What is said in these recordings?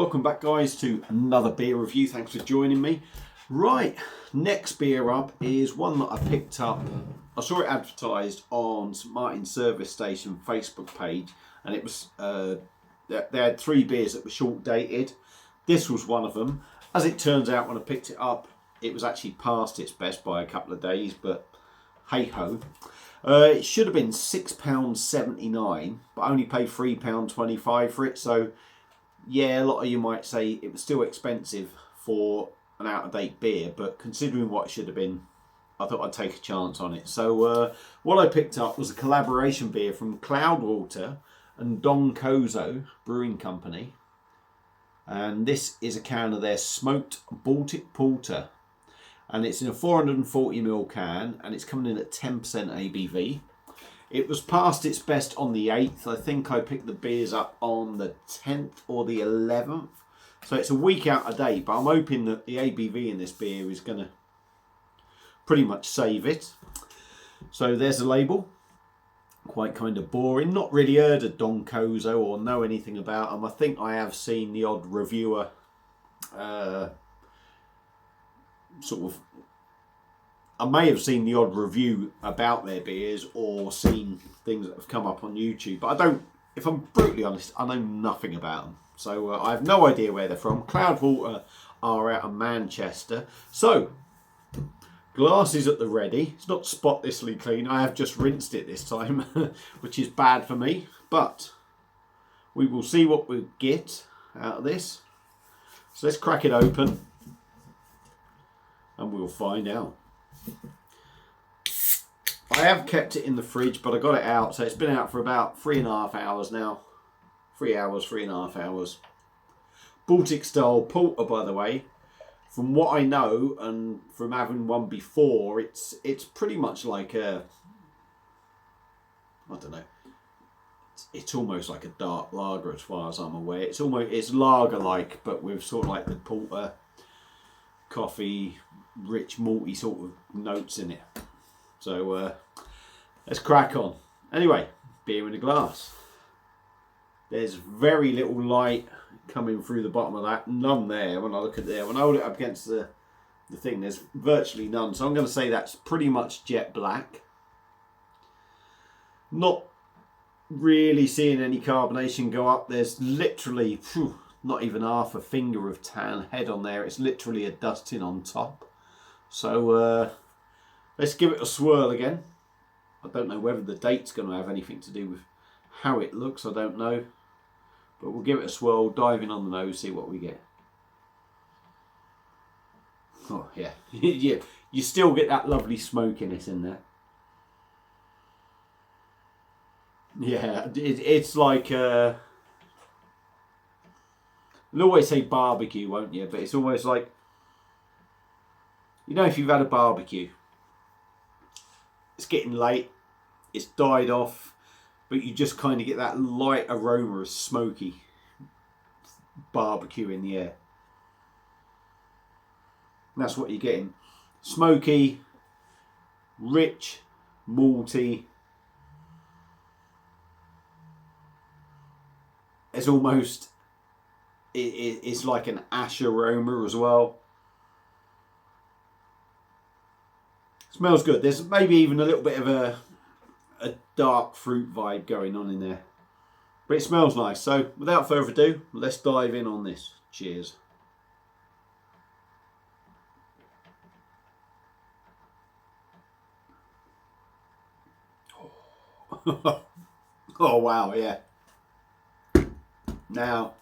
Welcome back, guys, to another beer review. Thanks for joining me. Right, next beer up is one that I picked up. I saw it advertised on St Martin's Service Station Facebook page, and it was they had three beers that were short dated. This was one of them. As it turns out, when I picked it up, it was actually past its best by a couple of days, but hey ho. It should have been £6.79, but I only paid £3.25 for it. So yeah, a lot of you might say it was still expensive for an out-of-date beer, but considering what it should have been, I thought I'd take a chance on it. So what I picked up was a collaboration beer from Cloudwater and Donkozo Brewing Company. And this is a can of their smoked Baltic porter. And it's in a 440ml can, and it's coming in at 10% ABV. It was past its best on the 8th. I think I picked the beers up on the 10th or the 11th. So it's a week out of date, but I'm hoping that the ABV in this beer is going to pretty much save it. So there's the label. Quite kind of boring. Not really heard of Donkozo or know anything about them. I think I have seen the odd reviewer I may have seen the odd review about their beers or seen things that have come up on YouTube, but I don't, if I'm brutally honest, I know nothing about them. So I have no idea where they're from. Cloudwater are out of Manchester. So, glasses at the ready. It's not spotlessly clean. I have just rinsed it this time, which is bad for me, but we will see what we get out of this. So let's crack it open and we'll find out. I have kept it in the fridge, but I got it out, so it's been out for about 3.5 hours now. 3 hours, 3.5 hours. Baltic style porter, by the way. From what I know, and from having one before, it's pretty much like a, I don't know. It's almost like a dark lager as far as I'm aware. It's lager-like, but with sort of like the porter, coffee, rich malty sort of notes in it. So let's crack on. Anyway, beer in a glass. There's very little light coming through the bottom of that. None there when I look at there. When I hold it up against the thing, there's virtually none. So I'm going to say that's pretty much jet black. Not really seeing any carbonation go up. There's literally not even half a finger of tan head on there. It's literally a dusting on top. So let's give it a swirl again. I don't know whether the date's going to have anything to do with how it looks. I don't know. But we'll give it a swirl, dive in on the nose, see what we get. Oh, yeah. Yeah. You still get that lovely smokiness in there. Yeah, it's like... you'll always say barbecue, won't you? But it's almost like... You know, if you've had a barbecue, it's getting late, it's died off, but you just kind of get that light aroma of smoky barbecue in the air. And that's what you're getting. Smoky, rich, malty. It's almost, it's like an ash aroma as well. Smells good. There's maybe even a little bit of a dark fruit vibe going on in there. But it smells nice. So without further ado, let's dive in on this. Cheers. Oh wow, yeah. Now,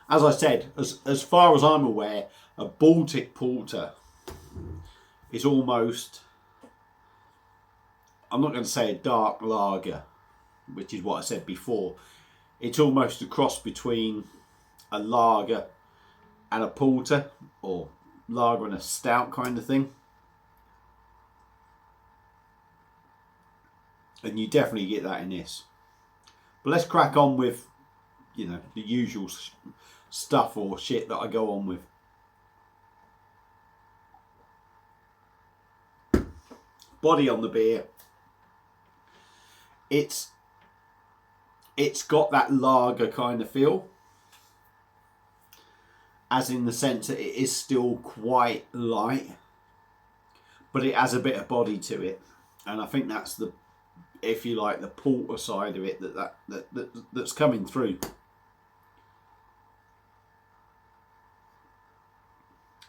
as I said, as far as I'm aware, a Baltic porter is almost, I'm not going to say a dark lager, which is what I said before. It's almost a cross between a lager and a porter, or lager and a stout kind of thing. And you definitely get that in this. But let's crack on with, you know, the usual stuff or shit that I go on with. Body on the beer. It's got that lager kind of feel. as in the sense that it is still quite light, but it has a bit of body to it, and I think that's the, if you like, the porter side of it that's coming through.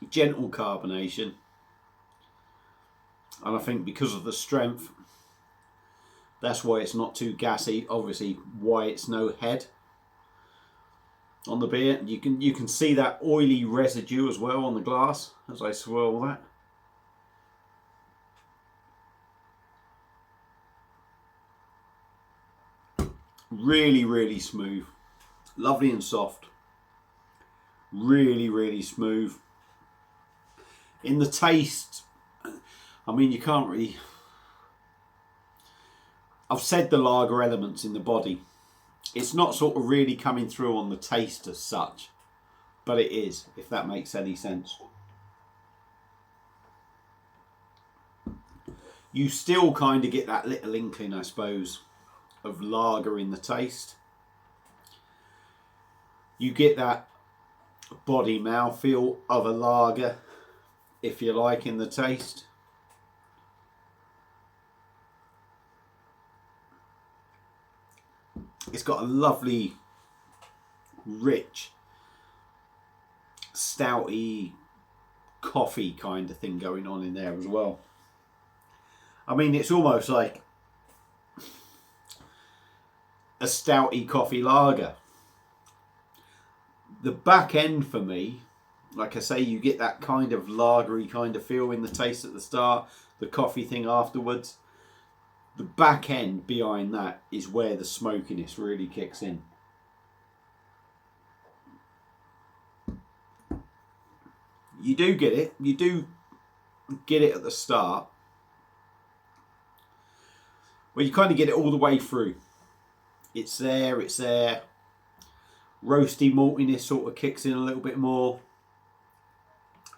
Gentle carbonation, and I think because of the strength, that's why it's not too gassy. Obviously, why it's no head on the beer. You can see that oily residue as well on the glass as I swirl that. Really, really smooth, lovely and soft. Really, really smooth. In the taste, I mean, you can't really. I've said the lager elements in the body. It's not sort of really coming through on the taste as such, but it is, if that makes any sense. You still kind of get that little inkling, I suppose, of lager in the taste. You get that body mouthfeel of a lager, if you like, in the taste. It's got a lovely, rich, stouty, coffee kind of thing going on in there as well. I mean, it's almost like a stouty coffee lager. The back end for me, like I say, you get that kind of lagery kind of feel in the taste at the start, the coffee thing afterwards. The back end behind that is where the smokiness really kicks in. You do get it. You do get it at the start. Well, you kind of get it all the way through. It's there, it's there. Roasty maltiness sort of kicks in a little bit more.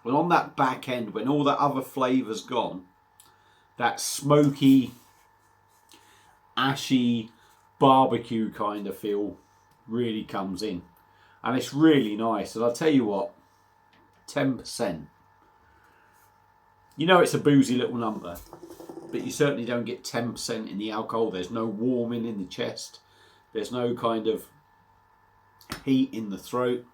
But on that back end, when all that other flavour's gone, that smoky, ashy barbecue kind of feel really comes in, and it's really nice. And I'll tell you what, 10%, you know, it's a boozy little number, but you certainly don't get 10% in the alcohol. There's no warming in the chest, there's no kind of heat in the throat.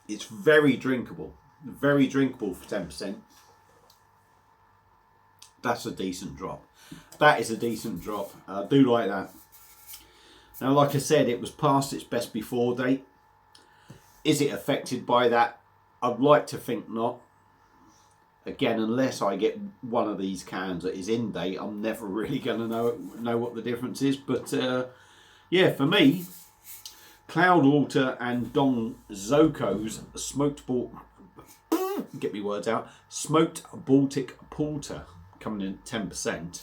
It's very drinkable for 10%. That's a decent drop. That is a decent drop. I do like that. Now, like I said, it was past its best before date. Is it affected by that? I'd like to think not. Again, unless I get one of these cans that is in date, I'm never really going to know what the difference is. But yeah, for me, Cloudwater and Donkozo's smoked Baltic Porter coming in 10%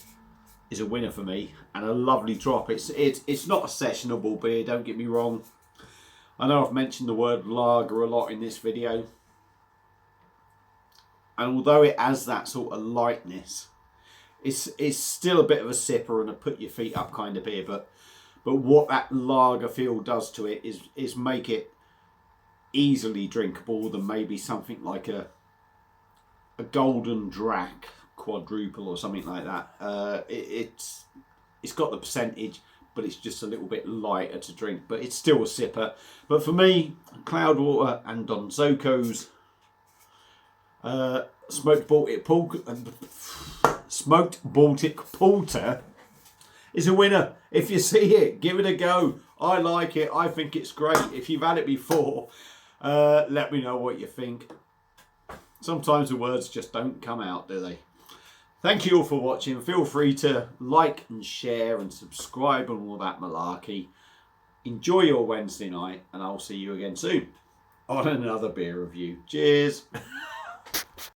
is a winner for me, and a lovely drop. It's not a sessionable beer, don't get me wrong. I know I've mentioned the word lager a lot in this video, and although it has that sort of lightness, it's still a bit of a sipper and a put your feet up kind of beer. But what that lager feel does to it is make it easily drinkable than maybe something like a Golden Drac quadruple or something like that. It's got the percentage, but it's just a little bit lighter to drink, but it's still a sipper. But for me, Cloudwater and Donkozo's smoked Baltic Porter is a winner. If you see it, give it a go. I like it. I think it's great. If you've had it before, let me know what you think. Sometimes the words just don't come out, do they? Thank you all for watching. Feel free to like and share and subscribe and all that malarkey. Enjoy your Wednesday night, and I'll see you again soon on another beer review. Cheers.